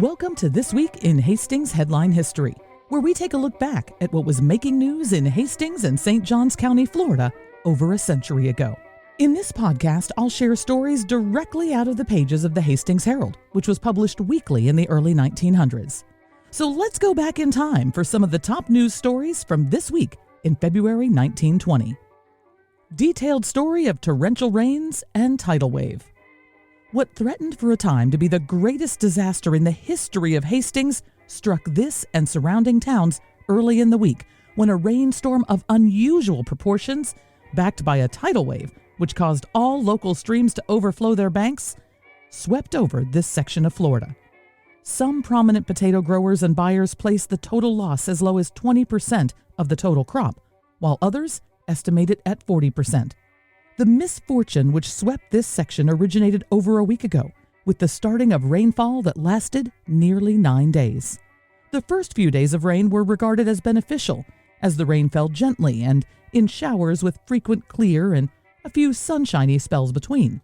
Welcome to This Week in Hastings Headline History, where we take a look back at what was making news in Hastings and St. Johns County, Florida, over a century ago. In this podcast, I'll share stories directly out of the pages of the Hastings Herald, which was published weekly in the early 1900s. So let's go back in time for some of the top news stories from this week in February 1920. Detailed story of torrential rains and tidal wave. What threatened for a time to be the greatest disaster in the history of Hastings struck this and surrounding towns early in the week when a rainstorm of unusual proportions, backed by a tidal wave which caused all local streams to overflow their banks, swept over this section of Florida. Some prominent potato growers and buyers placed the total loss as low as 20% of the total crop, while others estimate it at 40%. The misfortune which swept this section originated over a week ago, with the starting of rainfall that lasted nearly 9 days. The first few days of rain were regarded as beneficial, as the rain fell gently and in showers with frequent clear and a few sunshiny spells between.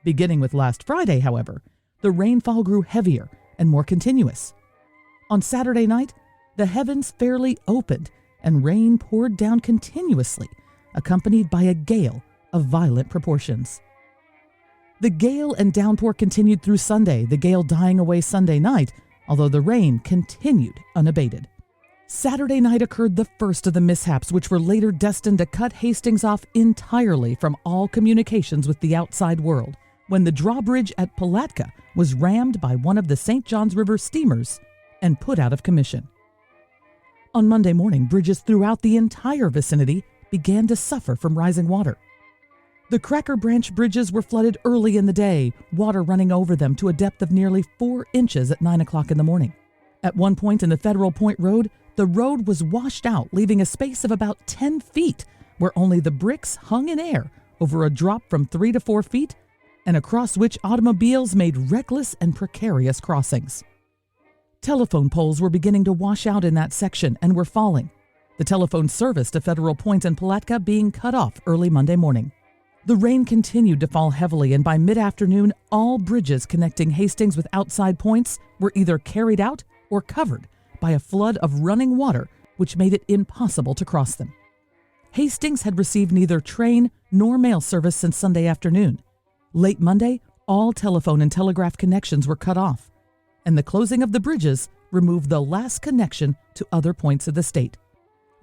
Beginning with last Friday, however, the rainfall grew heavier and more continuous. On Saturday night, the heavens fairly opened and rain poured down continuously, accompanied by a gale of violent proportions. The gale and downpour continued through Sunday, the gale dying away Sunday night, although the rain continued unabated. Saturday night occurred the first of the mishaps which were later destined to cut Hastings off entirely from all communications with the outside world, when the drawbridge at Palatka was rammed by one of the St. Johns River steamers and put out of commission. On Monday morning, bridges throughout the entire vicinity began to suffer from rising water. The Cracker Branch bridges were flooded early in the day, water running over them to a depth of nearly 4 inches at 9 o'clock in the morning. At one point in the Federal Point Road, the road was washed out, leaving a space of about 10 feet, where only the bricks hung in air over a drop from 3 to 4 feet, and across which automobiles made reckless and precarious crossings. Telephone poles were beginning to wash out in that section and were falling, the telephone service to Federal Point and Palatka being cut off early Monday morning. The rain continued to fall heavily, and by mid-afternoon, all bridges connecting Hastings with outside points were either carried out or covered by a flood of running water, which made it impossible to cross them. Hastings had received neither train nor mail service since Sunday afternoon. Late Monday, all telephone and telegraph connections were cut off, and the closing of the bridges removed the last connection to other points of the state.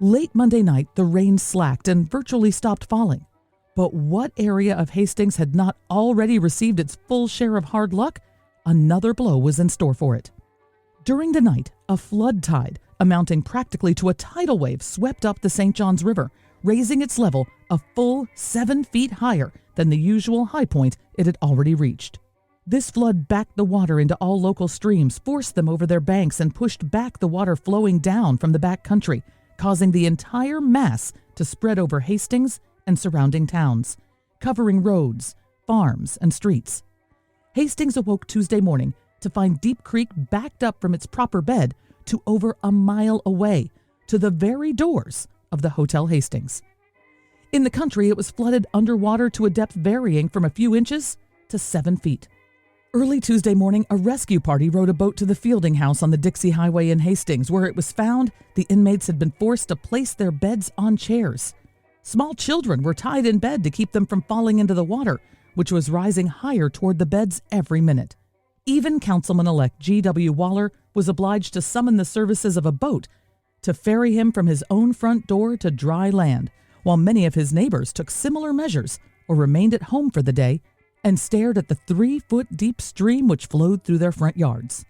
Late Monday night, the rain slacked and virtually stopped falling. But what area of Hastings had not already received its full share of hard luck? Another blow was in store for it. During the night, a flood tide, amounting practically to a tidal wave, swept up the St. Johns River, raising its level a full 7 feet higher than the usual high point it had already reached. This flood backed the water into all local streams, forced them over their banks, and pushed back the water flowing down from the back country, causing the entire mass to spread over Hastings and surrounding towns, covering roads, farms, and streets. Hastings awoke Tuesday morning to find Deep Creek backed up from its proper bed to over a mile away, to the very doors of the Hotel Hastings. In the country, it was flooded underwater to a depth varying from a few inches to 7 feet. Early Tuesday morning, a rescue party rowed a boat to the Fielding House on the Dixie Highway in Hastings, where it was found the inmates had been forced to place their beds on chairs. Small children were tied in bed to keep them from falling into the water, which was rising higher toward the beds every minute. Even Councilman-elect G.W. Waller was obliged to summon the services of a boat to ferry him from his own front door to dry land, while many of his neighbors took similar measures or remained at home for the day and stared at the 3-foot-deep stream which flowed through their front yards.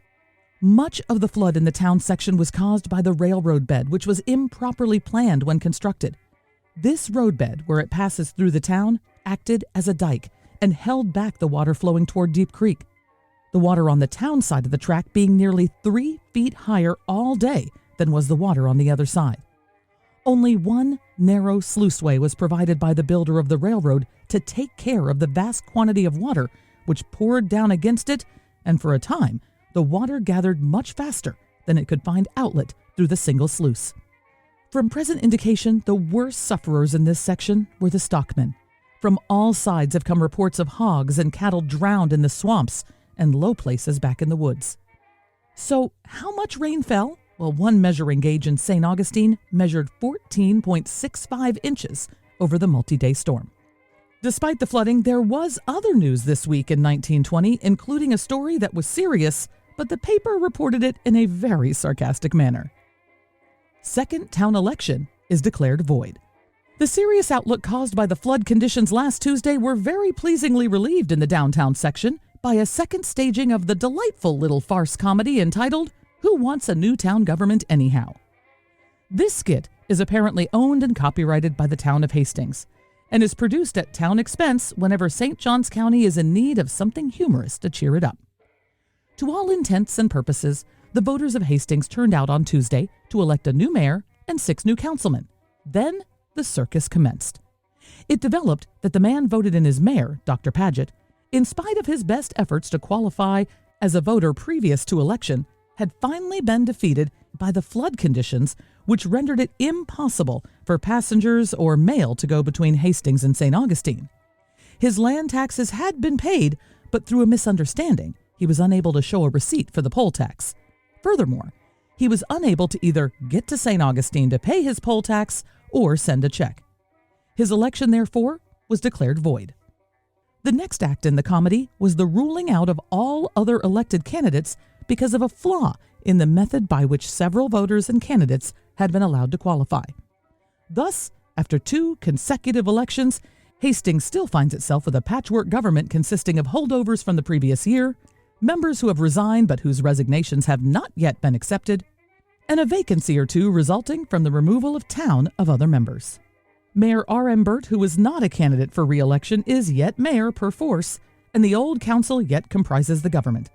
Much of the flood in the town section was caused by the railroad bed, which was improperly planned when constructed. This roadbed, where it passes through the town, acted as a dike and held back the water flowing toward Deep Creek, the water on the town side of the track being nearly 3 feet higher all day than was the water on the other side. Only one narrow sluiceway was provided by the builder of the railroad to take care of the vast quantity of water which poured down against it, and for a time the water gathered much faster than it could find outlet through the single sluice. From present indication, the worst sufferers in this section were the stockmen. From all sides have come reports of hogs and cattle drowned in the swamps and low places back in the woods. So, how much rain fell? Well, one measuring gauge in St. Augustine measured 14.65 inches over the multi-day storm. Despite the flooding, there was other news this week in 1920, including a story that was serious, but the paper reported it in a very sarcastic manner. Second town election is declared void. The serious outlook caused by the flood conditions last Tuesday were very pleasingly relieved in the downtown section by a second staging of the delightful little farce comedy entitled Who Wants a New Town Government Anyhow? This skit is apparently owned and copyrighted by the town of Hastings and is produced at town expense whenever St. Johns County is in need of something humorous to cheer it up. To all intents and purposes, the voters of Hastings turned out on Tuesday to elect a new mayor and 6 new councilmen. Then the circus commenced. It developed that the man voted in as mayor, Dr. Paget, in spite of his best efforts to qualify as a voter previous to election, had finally been defeated by the flood conditions, which rendered it impossible for passengers or mail to go between Hastings and St. Augustine. His land taxes had been paid, but through a misunderstanding, he was unable to show a receipt for the poll tax. Furthermore, he was unable to either get to St. Augustine to pay his poll tax or send a check. His election, therefore, was declared void. The next act in the comedy was the ruling out of all other elected candidates because of a flaw in the method by which several voters and candidates had been allowed to qualify. Thus, after 2 consecutive elections, Hastings still finds itself with a patchwork government consisting of holdovers from the previous year, members who have resigned but whose resignations have not yet been accepted, and a vacancy or 2 resulting from the removal of town of other members. Mayor R.M. Burt, who is not a candidate for re-election, is yet mayor per force, and the old council yet comprises the government.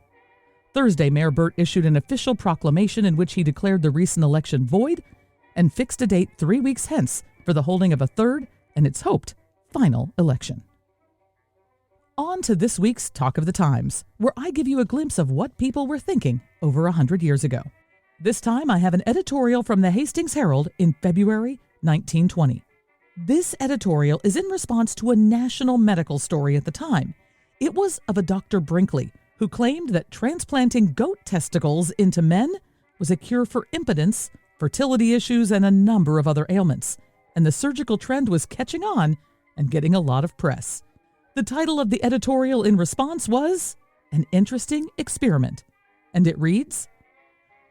Thursday, Mayor Burt issued an official proclamation in which he declared the recent election void and fixed a date 3 weeks hence for the holding of a third, and it's hoped, final election. On to this week's Talk of the Times, where I give you a glimpse of what people were thinking over 100 years ago. This time I have an editorial from the Hastings Herald in February 1920. This editorial is in response to a national medical story at the time. It was of a Dr. Brinkley, who claimed that transplanting goat testicles into men was a cure for impotence, fertility issues, and a number of other ailments, and the surgical trend was catching on and getting a lot of press. The title of the editorial in response was An Interesting Experiment, and it reads,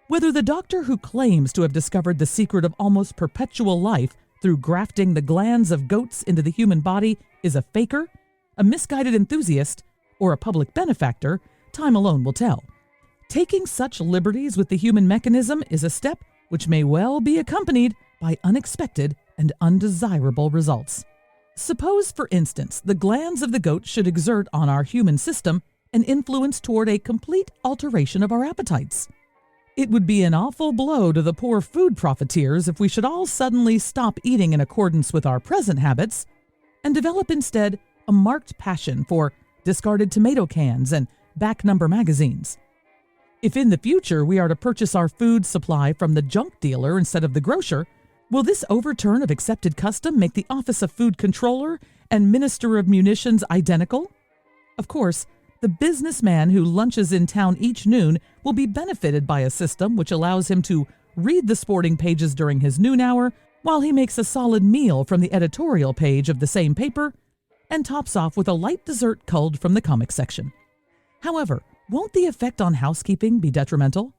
"Whether the doctor who claims to have discovered the secret of almost perpetual life through grafting the glands of goats into the human body is a faker, a misguided enthusiast, or a public benefactor, time alone will tell. Taking such liberties with the human mechanism is a step which may well be accompanied by unexpected and undesirable results. Suppose, for instance, the glands of the goat should exert on our human system an influence toward a complete alteration of our appetites. It would be an awful blow to the poor food profiteers if we should all suddenly stop eating in accordance with our present habits and develop instead a marked passion for discarded tomato cans and back-number magazines. If in the future we are to purchase our food supply from the junk dealer instead of the grocer, will this overturn of accepted custom make the office of food controller and minister of munitions identical? Of course, the businessman who lunches in town each noon will be benefited by a system which allows him to read the sporting pages during his noon hour while he makes a solid meal from the editorial page of the same paper and tops off with a light dessert culled from the comic section. However, won't the effect on housekeeping be detrimental?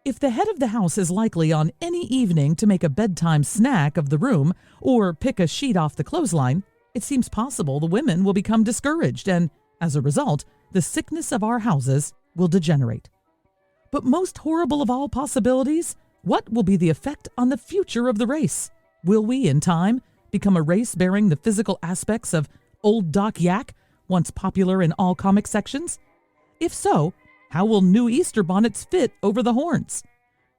If the head of the house is likely on any evening to make a bedtime snack of the room or pick a sheet off the clothesline, it seems possible the women will become discouraged and, as a result, the sickness of our houses will degenerate. But most horrible of all possibilities, what will be the effect on the future of the race? Will we, in time, become a race bearing the physical aspects of Old Doc Yak, once popular in all comic sections? If so, how will new Easter bonnets fit over the horns?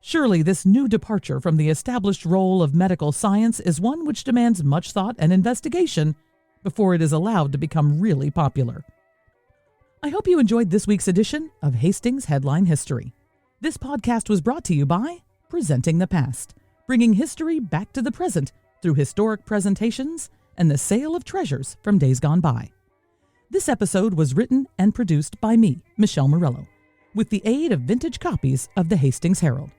Surely this new departure from the established role of medical science is one which demands much thought and investigation before it is allowed to become really popular. I hope you enjoyed this week's edition of Hastings Headline History. This podcast was brought to you by Presenting the Past, bringing history back to the present through historic presentations and the sale of treasures from days gone by. This episode was written and produced by me, Michelle Murillo. with the aid of vintage copies of the Hastings Herald.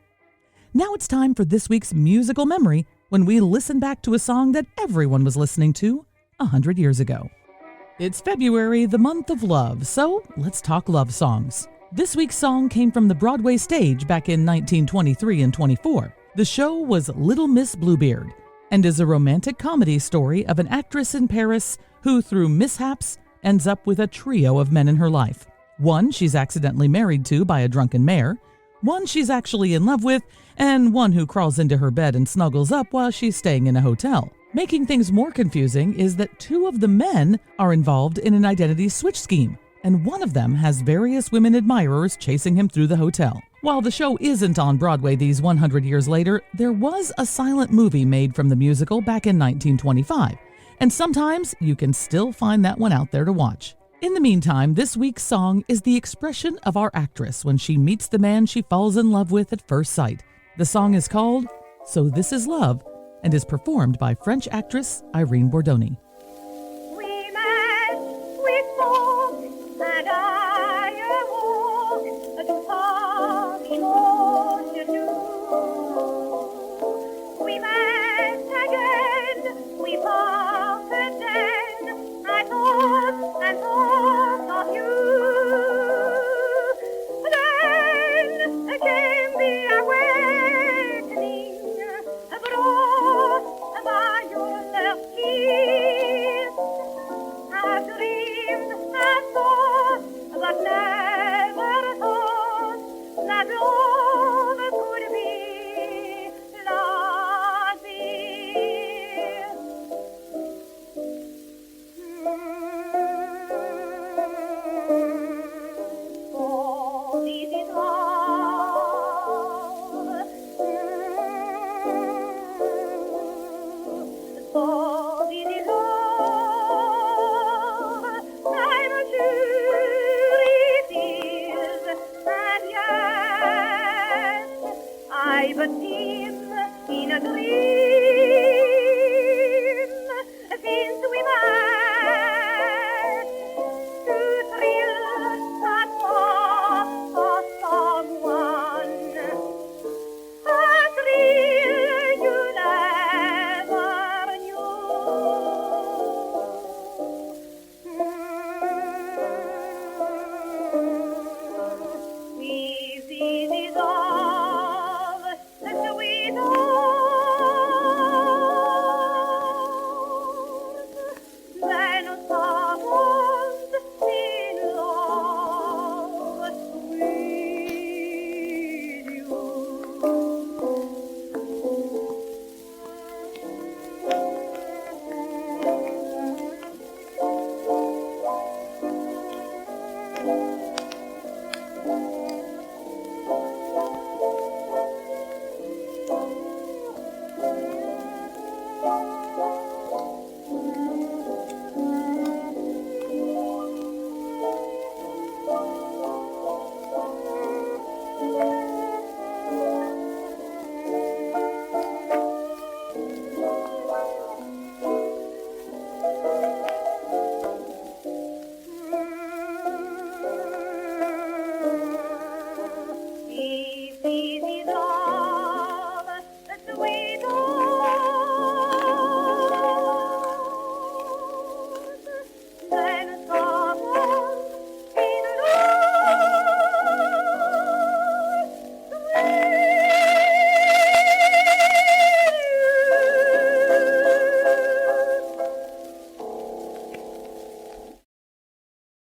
Now it's time for this week's musical memory when we listen back to a song that everyone was listening to 100 years ago. It's February, the month of love, so let's talk love songs. This week's song came from the Broadway stage back in 1923 and 24. The show was Little Miss Bluebeard and is a romantic comedy story of an actress in Paris who, through mishaps, ends up with a trio of men in her life. One she's accidentally married to by a drunken mayor, one she's actually in love with, and one who crawls into her bed and snuggles up while she's staying in a hotel. Making things more confusing is that two of the men are involved in an identity switch scheme, and one of them has various women admirers chasing him through the hotel. While the show isn't on Broadway these 100 years later, there was a silent movie made from the musical back in 1925, and sometimes you can still find that one out there to watch. In the meantime, this week's song is the expression of our actress when she meets the man she falls in love with at first sight. The song is called So This Is Love and is performed by French actress Irene Bordoni.